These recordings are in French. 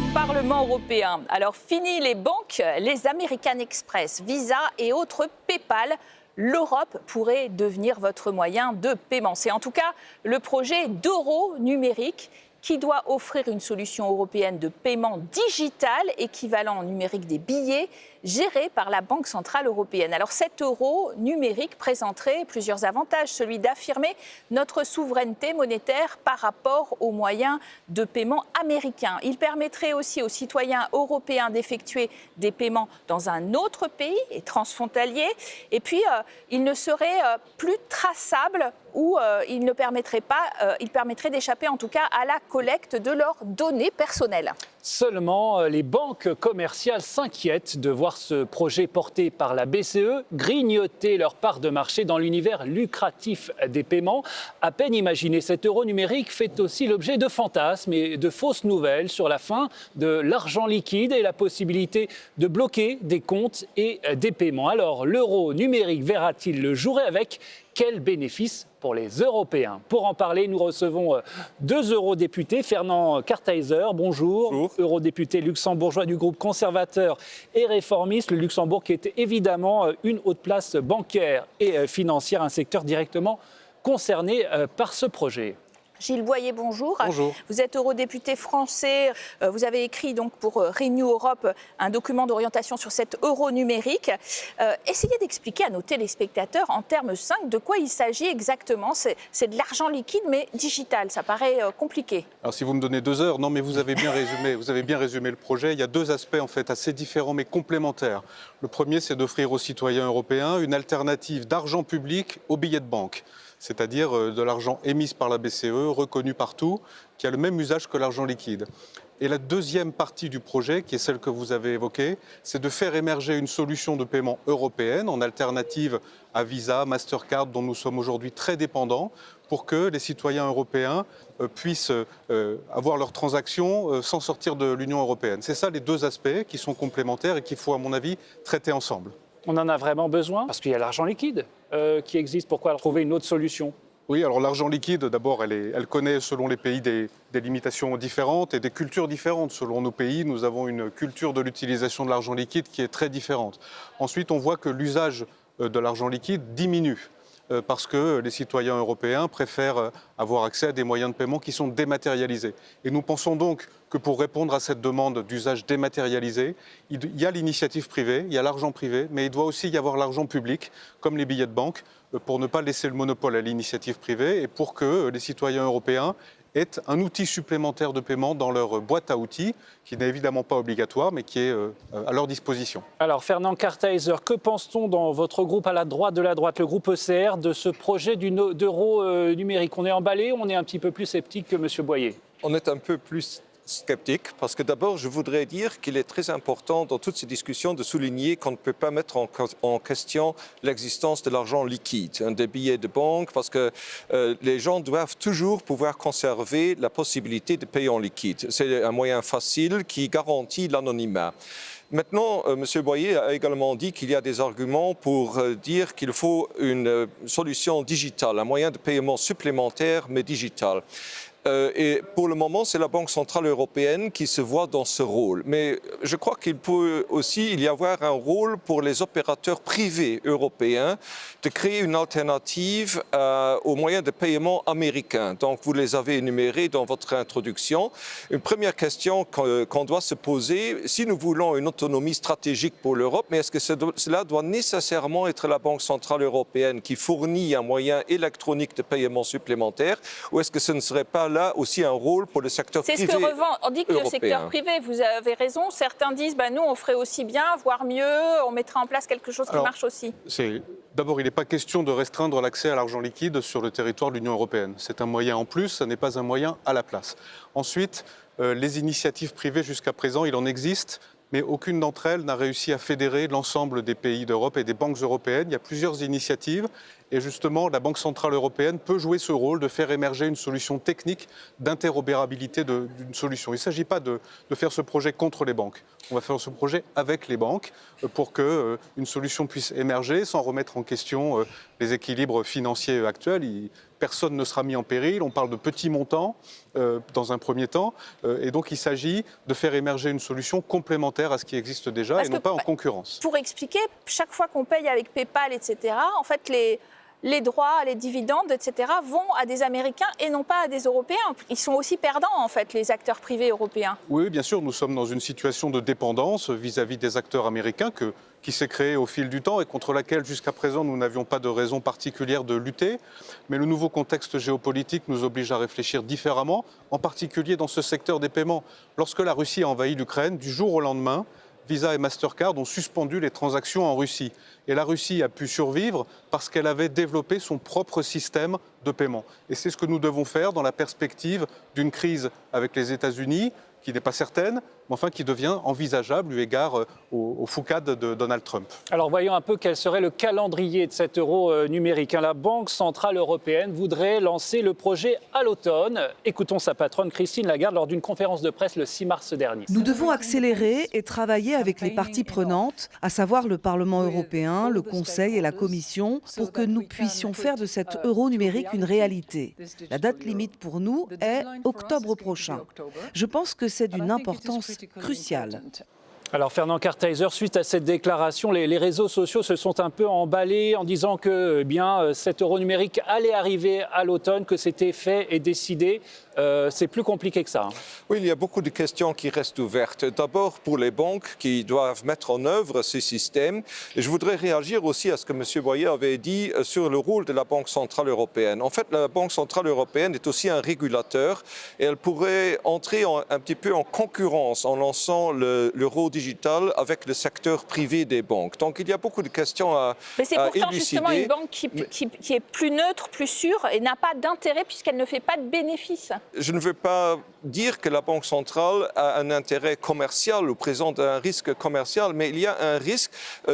au Parlement européen. Alors fini les banques, les American Express, Visa et autres PayPal. L'Europe pourrait devenir votre moyen de paiement. C'est en tout cas le projet d'euro numérique qui doit offrir une solution européenne de paiement digital équivalent numérique des billets géré par la Banque centrale européenne. Alors cet euro numérique présenterait plusieurs avantages, celui d'affirmer notre souveraineté monétaire par rapport aux moyens de paiement américains. Il permettrait aussi aux citoyens européens d'effectuer des paiements dans un autre pays et transfrontalier. Et puis, il ne serait plus traçable ou il permettrait d'échapper en tout cas à la collecte de leurs données personnelles. Seulement, les banques commerciales s'inquiètent de voir ce projet porté par la BCE grignoter leur part de marché dans l'univers lucratif des paiements. À peine imaginé, cet euro numérique fait aussi l'objet de fantasmes et de fausses nouvelles sur la fin de l'argent liquide et la possibilité de bloquer des comptes et des paiements. Alors, l'euro numérique verra-t-il le jour et avec quels bénéfices pour les Européens? Pour en parler, nous recevons deux eurodéputés. Fernand Kartheiser, bonjour. Bonjour. Eurodéputé luxembourgeois du groupe conservateur et réformiste. Le Luxembourg qui est évidemment une haute place bancaire et financière, un secteur directement concerné par ce projet. Gilles Boyer, bonjour. Bonjour. Vous êtes eurodéputé français. Vous avez écrit donc pour Renew Europe un document d'orientation sur cet euro numérique. Essayez d'expliquer à nos téléspectateurs en termes simples de quoi il s'agit exactement. C'est de l'argent liquide mais digital. Ça paraît compliqué. Alors si vous me donnez 2 heures, non mais vous avez bien résumé le projet. Il y a deux aspects en fait assez différents mais complémentaires. Le premier, c'est d'offrir aux citoyens européens une alternative d'argent public aux billets de banque. C'est-à-dire de l'argent émis par la BCE, reconnu partout, qui a le même usage que l'argent liquide. Et la deuxième partie du projet, qui est celle que vous avez évoquée, c'est de faire émerger une solution de paiement européenne en alternative à Visa, Mastercard, dont nous sommes aujourd'hui très dépendants, pour que les citoyens européens puissent avoir leurs transactions sans sortir de l'Union européenne. C'est ça les deux aspects qui sont complémentaires et qu'il faut, à mon avis, traiter ensemble. On en a vraiment besoin parce qu'il y a l'argent liquide qui existe. Pourquoi trouver une autre solution ? Oui, alors l'argent liquide, d'abord, elle connaît selon les pays des limitations différentes et des cultures différentes. Selon nos pays, nous avons une culture de l'utilisation de l'argent liquide qui est très différente. Ensuite, on voit que l'usage de l'argent liquide diminue parce que les citoyens européens préfèrent avoir accès à des moyens de paiement qui sont dématérialisés. Et nous pensons donc que pour répondre à cette demande d'usage dématérialisé, il y a l'initiative privée, il y a l'argent privé, mais il doit aussi y avoir l'argent public, comme les billets de banque, pour ne pas laisser le monopole à l'initiative privée et pour que les citoyens européens aient un outil supplémentaire de paiement dans leur boîte à outils, qui n'est évidemment pas obligatoire, mais qui est à leur disposition. Alors, Fernand Kartheiser, que pense-t-on dans votre groupe à la droite de la droite, le groupe ECR, de ce projet d'euro numérique? On est emballé ou on est un petit peu plus sceptique que M. Boyer? On est un peu plus sceptique parce que d'abord, je voudrais dire qu'il est très important dans toutes ces discussions de souligner qu'on ne peut pas mettre en question l'existence de l'argent liquide, des billets de banque, parce que les gens doivent toujours pouvoir conserver la possibilité de payer en liquide. C'est un moyen facile qui garantit l'anonymat. Maintenant, M. Boyer a également dit qu'il y a des arguments pour dire qu'il faut une solution digitale, un moyen de paiement supplémentaire mais digital. Et pour le moment, c'est la Banque centrale européenne qui se voit dans ce rôle. Mais je crois qu'il peut aussi y avoir un rôle pour les opérateurs privés européens de créer une alternative aux moyens de paiement américains. Donc, vous les avez énumérés dans votre introduction. Une première question qu'on doit se poser, si nous voulons une autonomie stratégique pour l'Europe, mais est-ce que cela doit nécessairement être la Banque centrale européenne qui fournit un moyen électronique de paiement supplémentaire, ou est-ce que ce ne serait pas là aussi un rôle pour le secteur privé européen? C'est ce que revend. On dit que européen. Le secteur privé, vous avez raison, certains disent nous on ferait aussi bien, voire mieux, on mettrait en place quelque chose qui marche aussi. D'abord, il n'est pas question de restreindre l'accès à l'argent liquide sur le territoire de l'Union européenne. C'est un moyen en plus, ce n'est pas un moyen à la place. Ensuite, les initiatives privées jusqu'à présent, il en existe, mais aucune d'entre elles n'a réussi à fédérer l'ensemble des pays d'Europe et des banques européennes. Il y a plusieurs initiatives et justement, la Banque centrale européenne peut jouer ce rôle de faire émerger une solution technique d'interopérabilité d'une solution. Il ne s'agit pas de faire ce projet contre les banques. On va faire ce projet avec les banques pour qu'une solution puisse émerger sans remettre en question les équilibres financiers actuels. Personne ne sera mis en péril. On parle de petits montants dans un premier temps. Et donc, il s'agit de faire émerger une solution complémentaire à ce qui existe déjà et non pas en concurrence. Pour expliquer, chaque fois qu'on paye avec PayPal, etc., en fait, les droits, les dividendes, etc., vont à des Américains et non pas à des Européens. Ils sont aussi perdants, en fait, les acteurs privés européens. Oui, bien sûr, nous sommes dans une situation de dépendance vis-à-vis des acteurs américains qui s'est créée au fil du temps et contre laquelle, jusqu'à présent, nous n'avions pas de raison particulière de lutter. Mais le nouveau contexte géopolitique nous oblige à réfléchir différemment, en particulier dans ce secteur des paiements. Lorsque la Russie a envahi l'Ukraine, du jour au lendemain, Visa et Mastercard ont suspendu les transactions en Russie. Et la Russie a pu survivre parce qu'elle avait développé son propre système de paiement. Et c'est ce que nous devons faire dans la perspective d'une crise avec les États-Unis, qui n'est pas certaine, mais enfin qui devient envisageable eu égard aux foucades de Donald Trump. Alors voyons un peu quel serait le calendrier de cet euro numérique. La Banque centrale européenne voudrait lancer le projet à l'automne. Écoutons sa patronne Christine Lagarde lors d'une conférence de presse le 6 mars dernier. Nous devons accélérer et travailler avec les parties prenantes, à savoir le Parlement européen, le Conseil et la Commission, pour que nous puissions faire de cet euro numérique une réalité. La date limite pour nous est octobre prochain. Je pense que c'est d'une importance cruciale. Alors Fernand Kartheiser, suite à cette déclaration, les réseaux sociaux se sont un peu emballés en disant que cet euro numérique allait arriver à l'automne, que c'était fait et décidé. C'est plus compliqué que ça. Oui, il y a beaucoup de questions qui restent ouvertes. D'abord pour les banques qui doivent mettre en œuvre ces systèmes. Et je voudrais réagir aussi à ce que M. Boyer avait dit sur le rôle de la Banque centrale européenne. En fait, la Banque centrale européenne est aussi un régulateur et elle pourrait entrer un petit peu en concurrence en lançant l'euro digital avec le secteur privé des banques. Donc il y a beaucoup de questions à élucider. Mais c'est pourtant justement une banque qui est plus neutre, plus sûre et n'a pas d'intérêt puisqu'elle ne fait pas de bénéfices. Je ne veux pas dire que la Banque centrale a un intérêt commercial ou présente un risque commercial, mais il y a un risque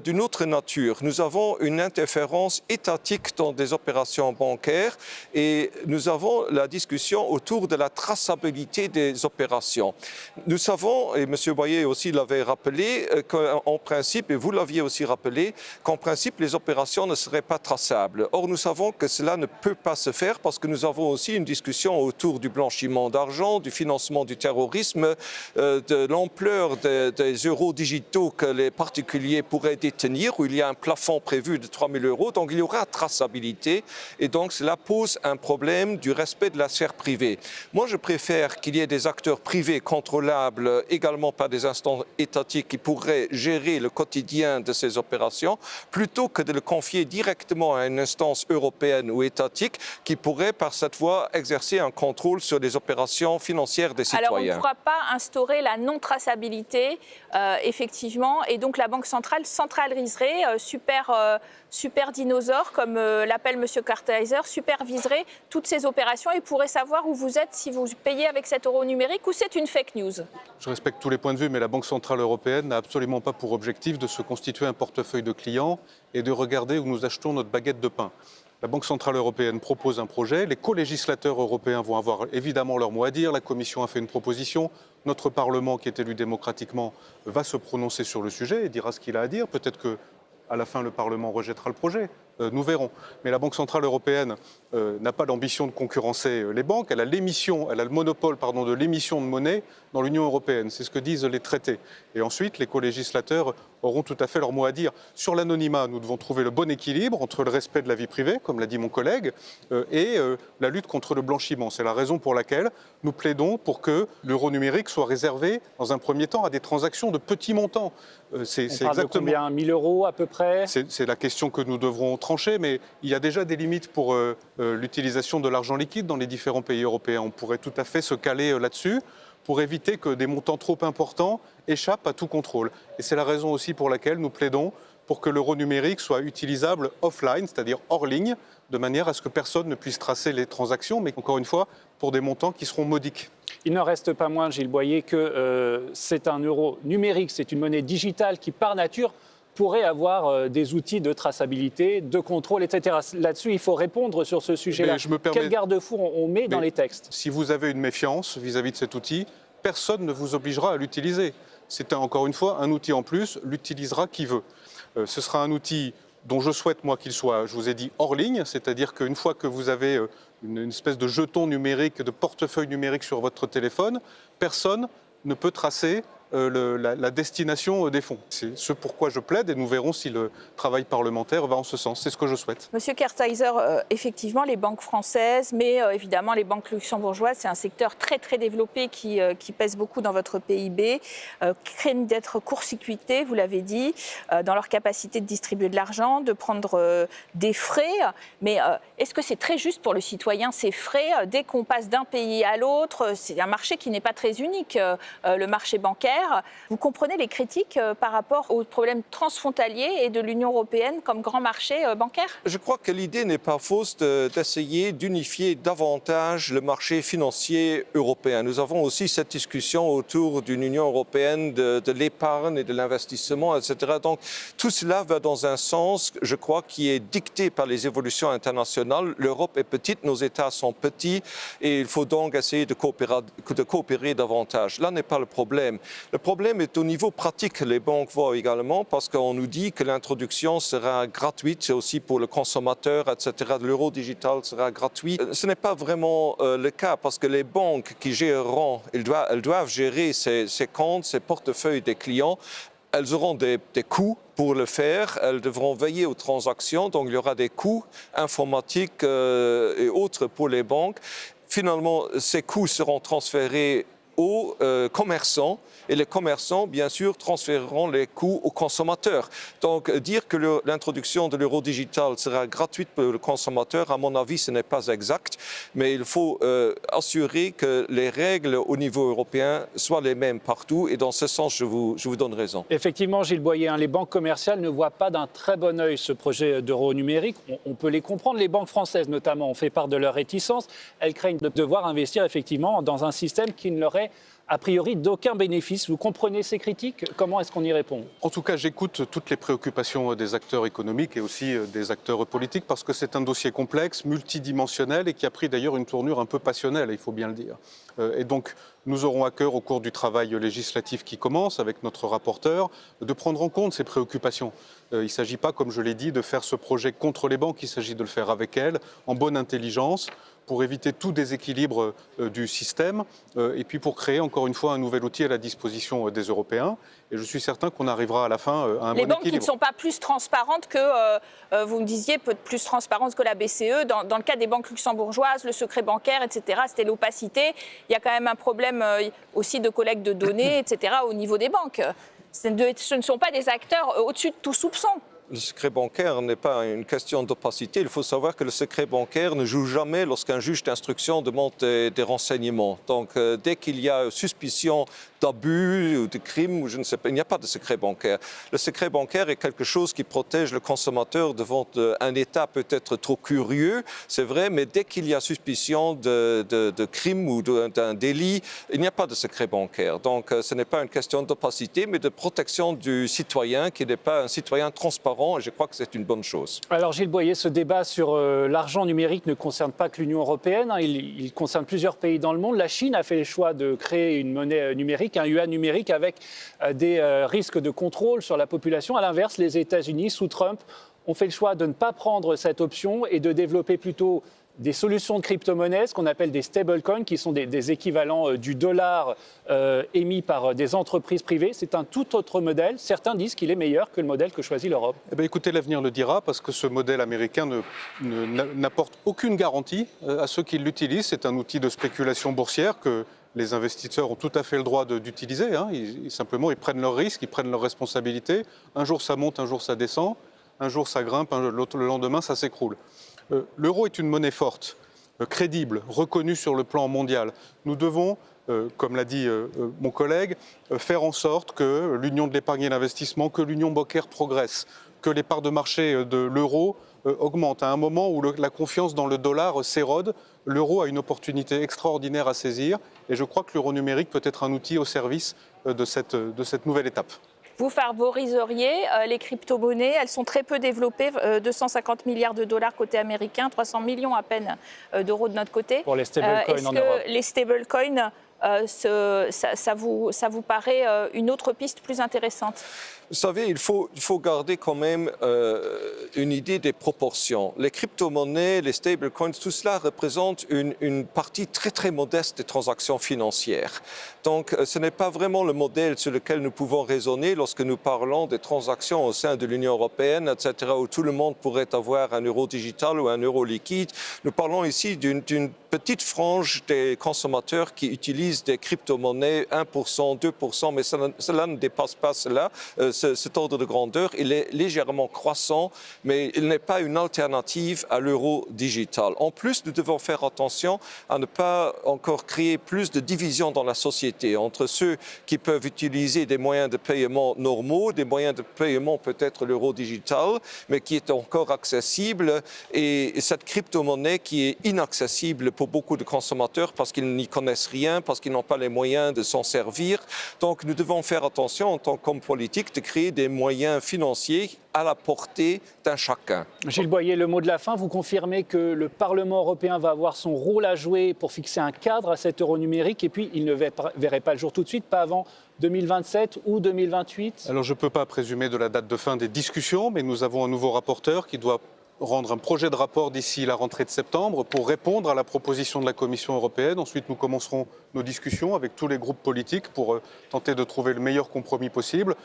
d'une autre nature. Nous avons une interférence étatique dans des opérations bancaires et nous avons la discussion autour de la traçabilité des opérations. Nous savons, et M. Boyer aussi l'avait rappelé, qu'en principe, et vous l'aviez aussi rappelé, qu'en principe, les opérations ne seraient pas traçables. Or, nous savons que cela ne peut pas se faire parce que nous avons aussi une discussion autour du blanchiment d'argent, du financement du terrorisme, de l'ampleur des euros digitaux que les particuliers pourraient détenir, où il y a un plafond prévu de 3 000 euros. Donc il y aura traçabilité et donc cela pose un problème du respect de la sphère privée. Moi, je préfère qu'il y ait des acteurs privés contrôlables également par des instances étatiques qui pourraient gérer le quotidien de ces opérations, plutôt que de le confier directement à une instance européenne ou étatique qui pourrait par cette voie exercer un contrôle sur les opérations financières des citoyens. Alors, on ne pourra pas instaurer la non-traçabilité, effectivement, et donc la Banque centrale centraliserait, super dinosaure, comme l'appelle M. Kartheiser, superviserait toutes ces opérations et pourrait savoir où vous êtes si vous payez avec cet euro numérique ou c'est une fake news. Je respecte tous les points de vue, mais la Banque centrale européenne n'a absolument pas pour objectif de se constituer un portefeuille de clients et de regarder où nous achetons notre baguette de pain. La Banque centrale européenne propose un projet, les co-législateurs européens vont avoir évidemment leur mot à dire, la Commission a fait une proposition, notre Parlement, qui est élu démocratiquement, va se prononcer sur le sujet et dira ce qu'il a à dire. Peut-être qu'à la fin, le Parlement rejettera le projet. Nous verrons. Mais la Banque centrale européenne n'a pas l'ambition de concurrencer les banques. Elle a le monopole de l'émission de monnaie dans l'Union européenne. C'est ce que disent les traités. Et ensuite, les co-législateurs auront tout à fait leur mot à dire. Sur l'anonymat, nous devons trouver le bon équilibre entre le respect de la vie privée, comme l'a dit mon collègue, et la lutte contre le blanchiment. C'est la raison pour laquelle nous plaidons pour que l'euro numérique soit réservé, dans un premier temps, à des transactions de petits montants. On parle de combien, 1 000 euros à peu près? C'est la question que nous devrons trancher, mais il y a déjà des limites pour l'utilisation de l'argent liquide dans les différents pays européens. On pourrait tout à fait se caler là-dessus pour éviter que des montants trop importants échappent à tout contrôle. Et c'est la raison aussi pour laquelle nous plaidons pour que l'euro numérique soit utilisable offline, c'est-à-dire hors ligne, de manière à ce que personne ne puisse tracer les transactions, mais encore une fois, pour des montants qui seront modiques. Il n'en reste pas moins, Gilles Boyer, que c'est un euro numérique, c'est une monnaie digitale qui, par nature, pourrait avoir des outils de traçabilité, de contrôle, etc. Là-dessus, il faut répondre sur ce sujet-là. Quel garde-fou on met dans les textes? Si vous avez une méfiance vis-à-vis de cet outil, personne ne vous obligera à l'utiliser. C'est encore une fois un outil en plus, l'utilisera qui veut. Ce sera un outil dont je souhaite, moi, qu'il soit, je vous ai dit, hors ligne, c'est-à-dire qu'une fois que vous avez une espèce de jeton numérique, de portefeuille numérique sur votre téléphone, personne ne peut tracer la destination des fonds. C'est ce pourquoi je plaide et nous verrons si le travail parlementaire va en ce sens. C'est ce que je souhaite. Monsieur Kersteiser, effectivement, les banques françaises, mais évidemment les banques luxembourgeoises, c'est un secteur très très développé qui pèse beaucoup dans votre PIB, craignent d'être court-circuités, vous l'avez dit, dans leur capacité de distribuer de l'argent, de prendre des frais. Mais est-ce que c'est très juste pour le citoyen, ces frais, dès qu'on passe d'un pays à l'autre? C'est un marché qui n'est pas très unique, le marché bancaire. Vous comprenez les critiques par rapport aux problèmes transfrontaliers et de l'Union européenne comme grand marché bancaire? Je crois que l'idée n'est pas fausse d'essayer d'unifier davantage le marché financier européen. Nous avons aussi cette discussion autour d'une Union européenne de l'épargne et de l'investissement, etc. Donc tout cela va dans un sens, je crois, qui est dicté par les évolutions internationales. L'Europe est petite, nos États sont petits et il faut donc essayer de coopérer davantage. Là n'est pas le problème. Le problème est au niveau pratique que les banques voient également parce qu'on nous dit que l'introduction sera gratuite, c'est aussi pour le consommateur, etc. L'euro digital sera gratuit. Ce n'est pas vraiment le cas parce que les banques qui géreront, elles doivent gérer ces comptes, ces portefeuilles des clients. Elles auront des coûts pour le faire, elles devront veiller aux transactions, donc il y aura des coûts informatiques et autres pour les banques. Finalement, ces coûts seront transférés aux commerçants et les commerçants, bien sûr, transféreront les coûts aux consommateurs. Donc, dire que l'introduction de l'euro digital sera gratuite pour le consommateur, à mon avis, ce n'est pas exact, mais il faut assurer que les règles au niveau européen soient les mêmes partout et dans ce sens, je vous donne raison. Effectivement, Gilles Boyer, les banques commerciales ne voient pas d'un très bon œil ce projet d'euro numérique. On peut les comprendre. Les banques françaises, notamment, ont fait part de leur réticence. Elles craignent de devoir investir, effectivement, dans un système qui ne leur est a priori d'aucun bénéfice. Vous comprenez ces critiques? Comment est-ce qu'on y répond? En tout cas, j'écoute toutes les préoccupations des acteurs économiques et aussi des acteurs politiques parce que c'est un dossier complexe, multidimensionnel et qui a pris d'ailleurs une tournure un peu passionnelle, il faut bien le dire. Et donc, nous aurons à cœur au cours du travail législatif qui commence avec notre rapporteur de prendre en compte ces préoccupations. Il ne s'agit pas, comme je l'ai dit, de faire ce projet contre les banques, il s'agit de le faire avec elles, en bonne intelligence, pour éviter tout déséquilibre du système et puis pour créer encore une fois un nouvel outil à la disposition des Européens. Et je suis certain qu'on arrivera à la fin à un bon équilibre. Les banques qui ne sont pas plus transparentes que, vous me disiez, plus transparentes que la BCE. Dans le cas des banques luxembourgeoises, le secret bancaire, etc., c'était l'opacité. Il y a quand même un problème aussi de collecte de données, etc., au niveau des banques. Ce ne sont pas des acteurs au-dessus de tout soupçon. Le secret bancaire n'est pas une question d'opacité. Il faut savoir que le secret bancaire ne joue jamais lorsqu'un juge d'instruction demande des renseignements. Donc, dès qu'il y a suspicion d'abus ou de crime, ou je ne sais pas, il n'y a pas de secret bancaire. Le secret bancaire est quelque chose qui protège le consommateur devant un État peut-être trop curieux, c'est vrai, mais dès qu'il y a suspicion de crime ou d'un délit, il n'y a pas de secret bancaire. Donc, ce n'est pas une question d'opacité, mais de protection du citoyen qui n'est pas un citoyen transparent. Et je crois que c'est une bonne chose. Alors Gilles Boyer, ce débat sur l'argent numérique ne concerne pas que l'Union européenne, il concerne plusieurs pays dans le monde. La Chine a fait le choix de créer une monnaie numérique, un yuan numérique avec des risques de contrôle sur la population. À l'inverse, les États-Unis, sous Trump, ont fait le choix de ne pas prendre cette option et de développer plutôt des solutions de crypto-monnaies, ce qu'on appelle des stablecoins, qui sont des équivalents du dollar émis par des entreprises privées. C'est un tout autre modèle. Certains disent qu'il est meilleur que le modèle que choisit l'Europe. Eh bien, écoutez, l'avenir le dira, parce que ce modèle américain n'apporte aucune garantie à ceux qui l'utilisent. C'est un outil de spéculation boursière que les investisseurs ont tout à fait le droit d'utiliser. Simplement, ils prennent leurs risques, ils prennent leurs responsabilités. Un jour, ça monte, un jour, ça descend. Un jour, ça grimpe, le lendemain, ça s'écroule. L'euro est une monnaie forte, crédible, reconnue sur le plan mondial. Nous devons, comme l'a dit mon collègue, faire en sorte que l'union de l'épargne et l'investissement, que l'union bancaire progresse, que les parts de marché de l'euro augmentent. À un moment où la confiance dans le dollar s'érode, l'euro a une opportunité extraordinaire à saisir. Et je crois que l'euro numérique peut être un outil au service de cette nouvelle étape. Vous favoriseriez les crypto-monnaies, elles sont très peu développées, 250 milliards de dollars côté américain, 300 millions à peine d'euros de notre côté. Pour les stablecoins en Europe. Est-ce que les stablecoins ça vous paraît une autre piste plus intéressante? Vous savez, il faut garder quand même une idée des proportions. Les crypto-monnaies, les stablecoins, tout cela représente une partie très très modeste des transactions financières. Donc ce n'est pas vraiment le modèle sur lequel nous pouvons raisonner lorsque nous parlons des transactions au sein de l'Union européenne, etc., où tout le monde pourrait avoir un euro digital ou un euro liquide. Nous parlons ici d'une petite frange des consommateurs qui utilisent des crypto-monnaies, 1%, 2%, mais cela ne dépasse pas cela. Cet ordre de grandeur, il est légèrement croissant, mais il n'est pas une alternative à l'euro digital. En plus, nous devons faire attention à ne pas encore créer plus de divisions dans la société entre ceux qui peuvent utiliser des moyens de paiement normaux, des moyens de paiement peut-être l'euro digital, mais qui est encore accessible, et cette crypto-monnaie qui est inaccessible pour beaucoup de consommateurs parce qu'ils n'y connaissent rien, parce qu'ils n'ont pas les moyens de s'en servir. Donc nous devons faire attention en tant qu'hommes politiques de créer des moyens financiers à la portée d'un chacun. Gilles Boyer, le mot de la fin, vous confirmez que le Parlement européen va avoir son rôle à jouer pour fixer un cadre à cet euro numérique et puis il ne verrait pas le jour tout de suite, pas avant 2027 ou 2028 ? Alors je ne peux pas présumer de la date de fin des discussions, mais nous avons un nouveau rapporteur qui doit rendre un projet de rapport d'ici la rentrée de septembre pour répondre à la proposition de la Commission européenne. Ensuite, nous commencerons nos discussions avec tous les groupes politiques pour tenter de trouver le meilleur compromis possible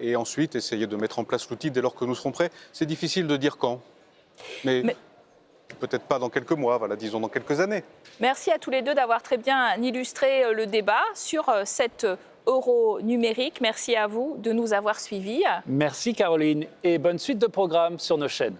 et ensuite essayer de mettre en place l'outil dès lors que nous serons prêts. C'est difficile de dire quand, mais... peut-être pas dans quelques mois, voilà, disons dans quelques années. Merci à tous les deux d'avoir très bien illustré le débat sur cet euro numérique. Merci à vous de nous avoir suivis. Merci Caroline et bonne suite de programme sur nos chaînes.